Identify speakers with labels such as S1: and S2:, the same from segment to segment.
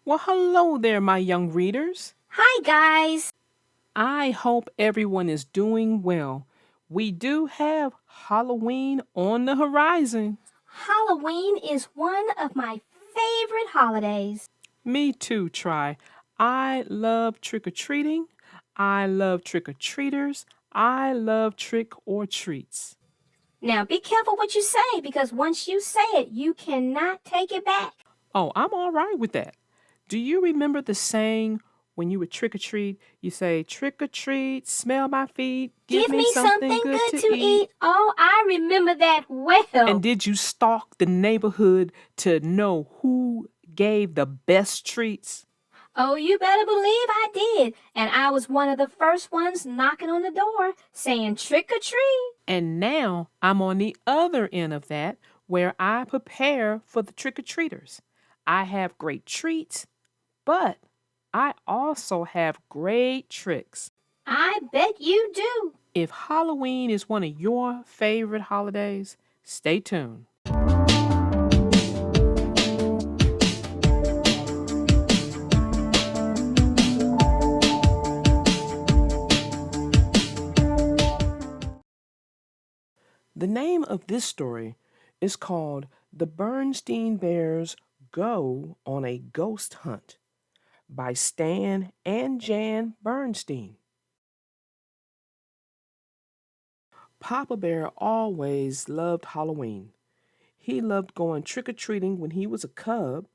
S1: Well, hello there, my young readers.
S2: Hi, guys.
S1: I hope everyone is doing well. We do have Halloween on the horizon.
S2: Halloween is one of my favorite holidays.
S1: Me too, Try. I love trick or treating. I love trick or treaters. I love trick or treats.
S2: Now, be careful what you say because once you say it, you cannot take it back.
S1: Oh, I'm all right with that. Do you remember the saying when you would trick or treat? You say, trick or treat, smell my feet, give
S2: Give
S1: me
S2: me
S1: something
S2: something
S1: good
S2: good
S1: to
S2: to
S1: eat.
S2: eat. Oh, I remember that
S1: And
S2: well.
S1: did you stalk the neighborhood to know who gave the best treats?
S2: Oh, you better believe I did. And I was one of the first ones knocking on the door saying trick or treat.
S1: And now I'm on the other end of that where I prepare for the trick or treaters. I have great treats, but I also have great tricks.
S2: I bet you do.
S1: If Halloween is one of your favorite holidays, stay tuned. The name of this story is called The Berenstain Bears Go on a Ghost Hunt by Stan and Jan Berenstain. Papa Bear always loved Halloween. He loved going trick or treating when he was a cub.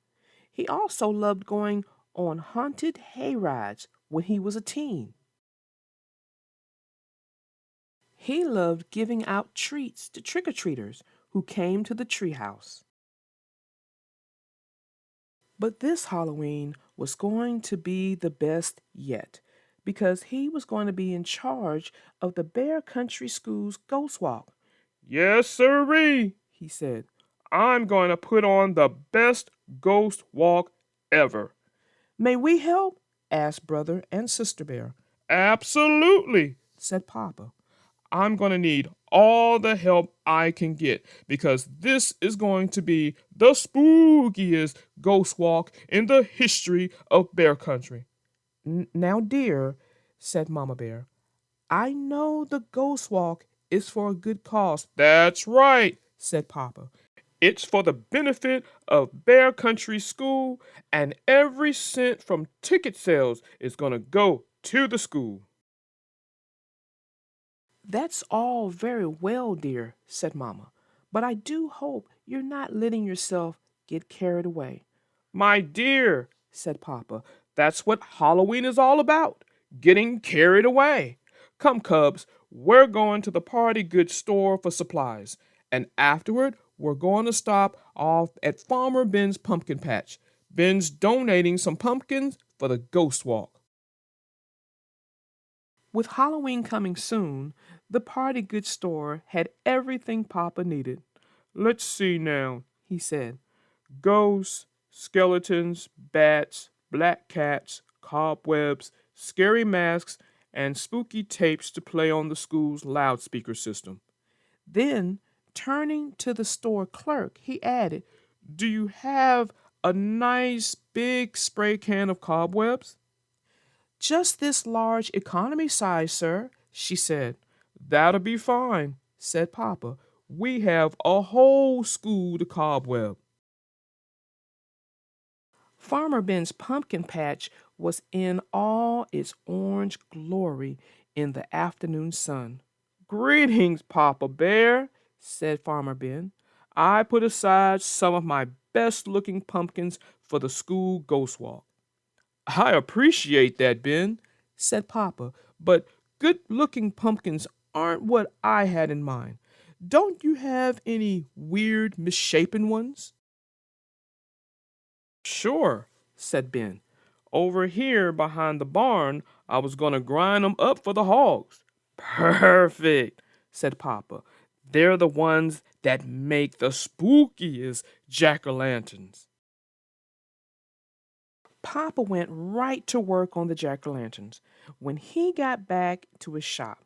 S1: He also loved going on haunted hay rides when he was a teen. He loved giving out treats to trick or treaters who came to the treehouse. But this Halloween was going to be the best yet because he was going to be in charge of the Bear Country School's Ghost Walk. Yes, sirree, he said. I'm going to put on the best ghost walk ever. May we help? Asked Brother and Sister Bear. Absolutely, said Papa. I'm going to need all the help I can get because this is going to be the spookiest ghost walk in the history of Bear Country. Now, dear, said Mama Bear, I know the ghost walk is for a good cause. That's right, said Papa. It's for the benefit of Bear Country School, and every cent from ticket sales is going to go to the school. That's all very well, dear, said Mamma, but I do hope you're not letting yourself get carried away. My dear, said Papa, that's what Halloween is all about, getting carried away. Come, Cubs, we're going to the party goods store for supplies, and afterward we're going to stop off at Farmer Ben's pumpkin patch. Ben's donating some pumpkins for the ghost walk. With Halloween coming soon, the party goods store had everything Papa needed. Let's see now, he said. Ghosts, skeletons, bats, black cats, cobwebs, scary masks, and spooky tapes to play on the school's loudspeaker system. Then, turning to the store clerk, he added, Do you have a nice big spray can of cobwebs? Just this large economy size, sir, she said. That'll be fine, said Papa. We have a whole school to cobweb. Farmer Ben's pumpkin patch was in all its orange glory in the afternoon sun. Greetings, Papa Bear, said Farmer Ben. I put aside some of my best looking pumpkins for the school ghost walk. I appreciate that, Ben, said Papa, but good looking pumpkins aren't what I had in mind. Don't you have any weird, misshapen ones? Sure, said Ben. Over here behind the barn, I was going to grind 'em up for the hogs. Perfect, said Papa. They're the ones that make the spookiest jack-o'-lanterns. Papa went right to work on the jack-o'-lanterns. When he got back to his shop,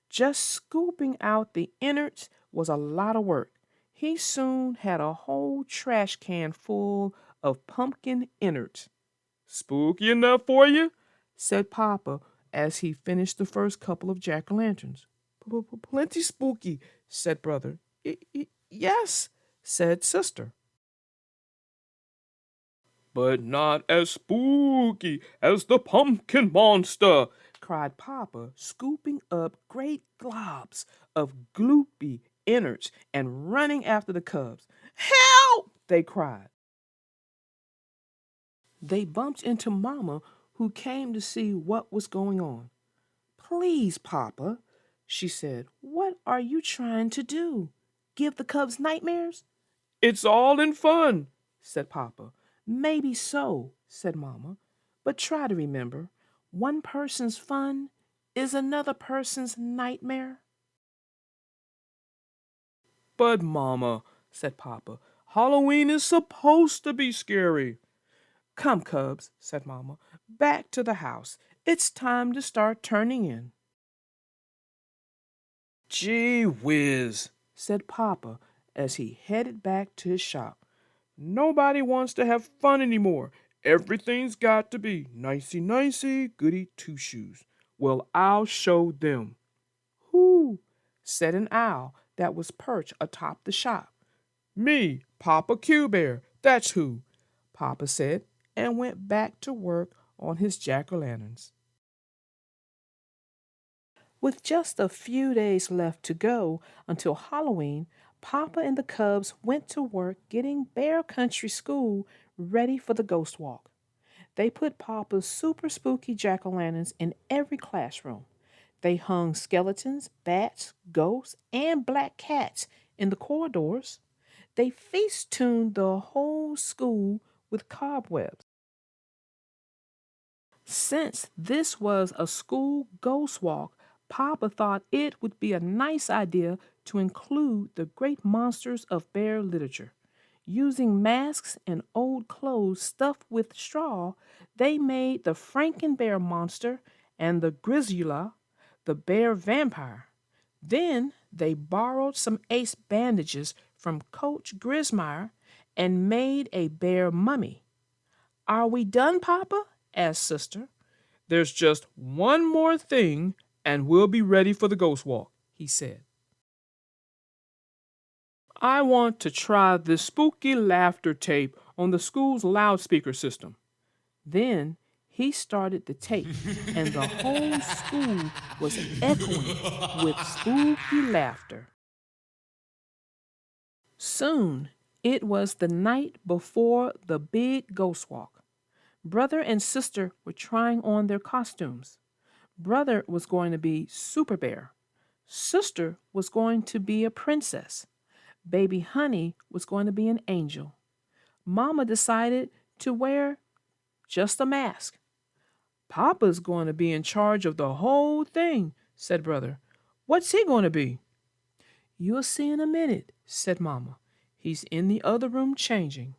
S1: just scooping out the innards was a lot of work. He soon had a whole trash can full of pumpkin innards. Spooky enough for you? Said Papa as he finished the first couple of jack-o'-lanterns. Plenty spooky, said Brother. Yes, said Sister. But not as spooky as the pumpkin monster, cried Papa, scooping up great globs of gloopy innards and running after the cubs. Help! They cried. They bumped into Mama, who came to see what was going on. Please, Papa, she said, what are you trying to do? Give the cubs nightmares? It's all in fun, said Papa. Maybe so, said Mama, but try to remember, one person's fun is another person's nightmare. But Mama, said Papa, Halloween is supposed to be scary. Come, cubs, said Mama, back to the house. It's time to start turning in. Gee whiz, said Papa as he headed back to his shop. Nobody wants to have fun anymore. Everything's got to be nicey, goody two-shoes. Well, I'll show them. Who? Said an owl that was perched atop the shop. Me, Papa Q Bear, that's who, Papa said, and went back to work on his jack-o'-lanterns. With just a few days left to go until Halloween, Papa and the cubs went to work getting Bear Country School ready for the ghost walk. They put Papa's super spooky jack-o'-lanterns in every classroom. They hung skeletons, bats, ghosts, and black cats in the corridors. They feast-tuned the whole school with cobwebs. Since this was a school ghost walk, Papa thought it would be a nice idea to include the great monsters of bear literature. Using masks and old clothes stuffed with straw, they made the Frankenbear monster and the Grizzula, the bear vampire. Then they borrowed some ace bandages from Coach Grismeyer and made a bear mummy. Are we done, Papa? Asked Sister. There's just one more thing and we'll be ready for the ghost walk, he said. I want to try this spooky laughter tape on the school's loudspeaker system. Then he started the tape, and the whole school was echoing with spooky laughter. Soon, it was the night before the big ghost walk. Brother and Sister were trying on their costumes. Brother was going to be Super Bear. Sister was going to be a princess. Baby Honey was going to be an angel. Mama decided to wear just a mask. Papa's going to be in charge of the whole thing, said Brother. What's he going to be? You'll see in a minute, said Mama. He's in the other room changing.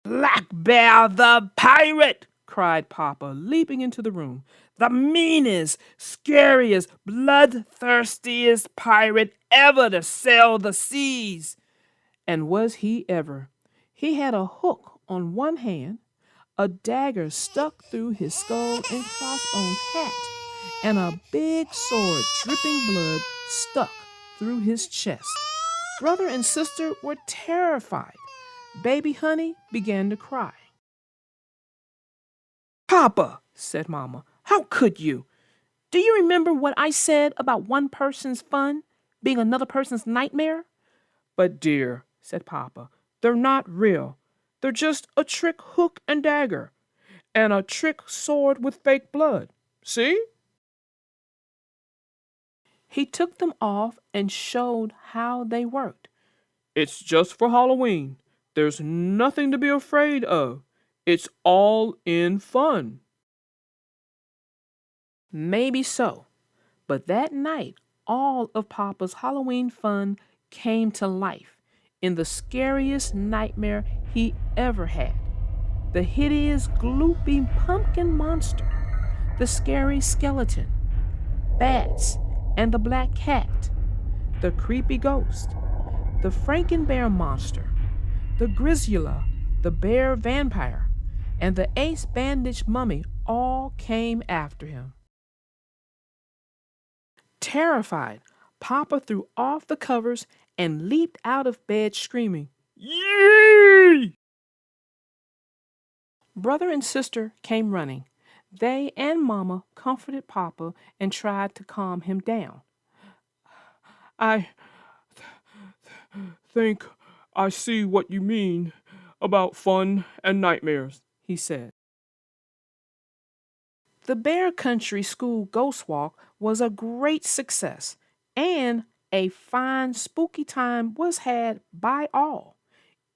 S1: Black Bear the pirate! Cried Papa, leaping into the room. The meanest, scariest, bloodthirstiest pirate ever to sail the seas. And was he ever? He had a hook on one hand, a dagger stuck through his skull and crossbones hat, and a big sword dripping blood stuck through his chest. Brother and Sister were terrified. Baby Honey began to cry. Papa, said Mama, how could you? Do you remember what I said about one person's fun being another person's nightmare? But dear, said Papa, they're not real. They're just a trick hook and dagger, and a trick sword with fake blood. See? He took them off and showed how they worked. It's just for Halloween. There's nothing to be afraid of. It's all in fun. Maybe so, but that night, all of Papa's Halloween fun came to life in the scariest nightmare he ever had. The hideous, gloopy pumpkin monster, the scary skeleton, bats, and the black cat, the creepy ghost, the Frankenbear monster, the Grizzula, the bear vampire, and the ace-bandaged mummy all came after him. Terrified, Papa threw off the covers and leaped out of bed screaming, "Yee!" Brother and sister came running. They and Mama comforted Papa and tried to calm him down. "I think I see what you mean about fun and nightmares," he said. The Bear Country School Ghost Walk was a great success, and a fine spooky time was had by all,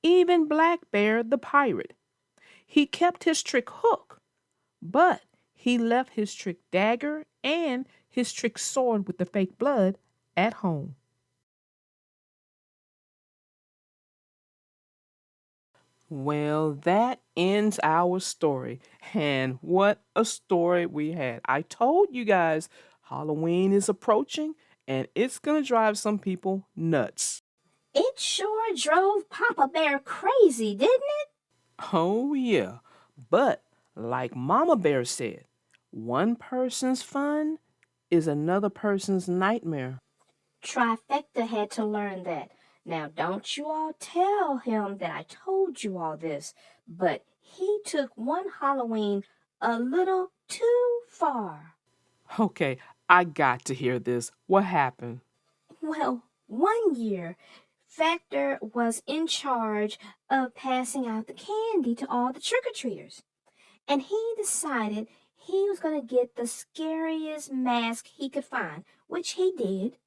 S1: even Black Bear the pirate. He kept his trick hook, but he left his trick dagger and his trick sword with the fake blood at home. Well, that ends our story. And what a story we had. I told you guys Halloween is approaching and it's going to drive some people nuts.
S2: It sure drove Papa Bear crazy, didn't it?
S1: Oh, yeah. But like Mama Bear said, one person's fun is another person's nightmare.
S2: Trifecta had to learn that. Now, don't you all tell him that I told you all this, but he took one Halloween a little too far.
S1: Okay, I got to hear this. What happened?
S2: Well, one year, Factor was in charge of passing out the candy to all the trick-or-treaters, and he decided he was going to get the scariest mask he could find, which he did.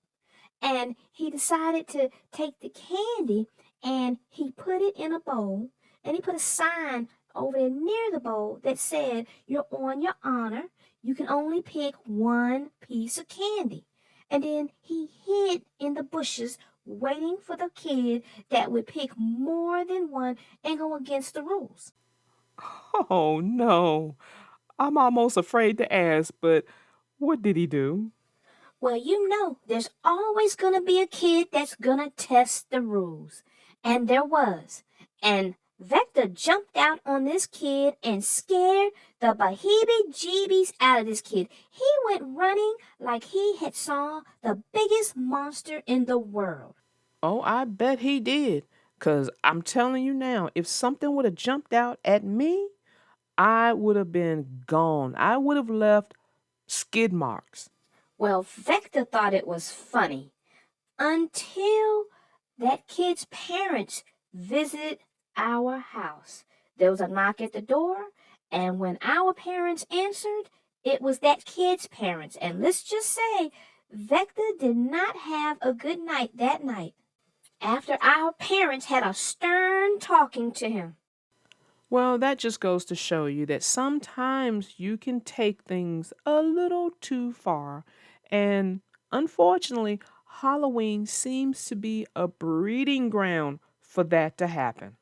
S2: And he decided to take the candy and he put it in a bowl and he put a sign over there near the bowl that said, "You're on your honor. You can only pick one piece of candy." And then he hid in the bushes waiting for the kid that would pick more than one and go against the rules.
S1: Oh, no. I'm almost afraid to ask, but what did he do?
S2: Well, you know, there's always going to be a kid that's going to test the rules. And there was. And Vector jumped out on this kid and scared the beheebie-jeebies out of this kid. He went running like he had saw the biggest monster in the world.
S1: Oh, I bet he did. 'Cause I'm telling you now, if something would have jumped out at me, I would have been gone. I would have left skid marks.
S2: Well, Vector thought it was funny until that kid's parents visited our house. There was a knock at the door, and when our parents answered, it was that kid's parents. And let's just say, Vector did not have a good night that night after our parents had a stern talking to him.
S1: Well, that just goes to show you that sometimes you can take things a little too far. And unfortunately, Halloween seems to be a breeding ground for that to happen.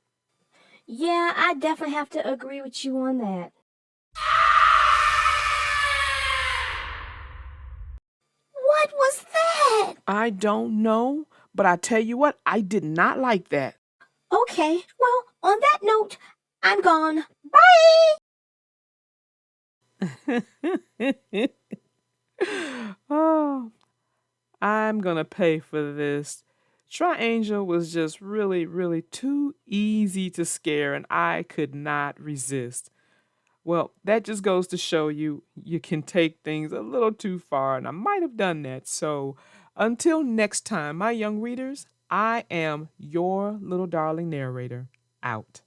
S2: Yeah, I definitely have to agree with you on that. What was that?
S1: I don't know, but I tell you what, I did not like that.
S2: Okay, well, on that note, I'm gone. Bye!
S1: Oh, I'm gonna pay for this. Triangel was just really, really too easy to scare, and I could not resist. Well, that just goes to show you you can take things a little too far, and I might have done that. So until next time, my young readers, I am your little darling narrator. Out.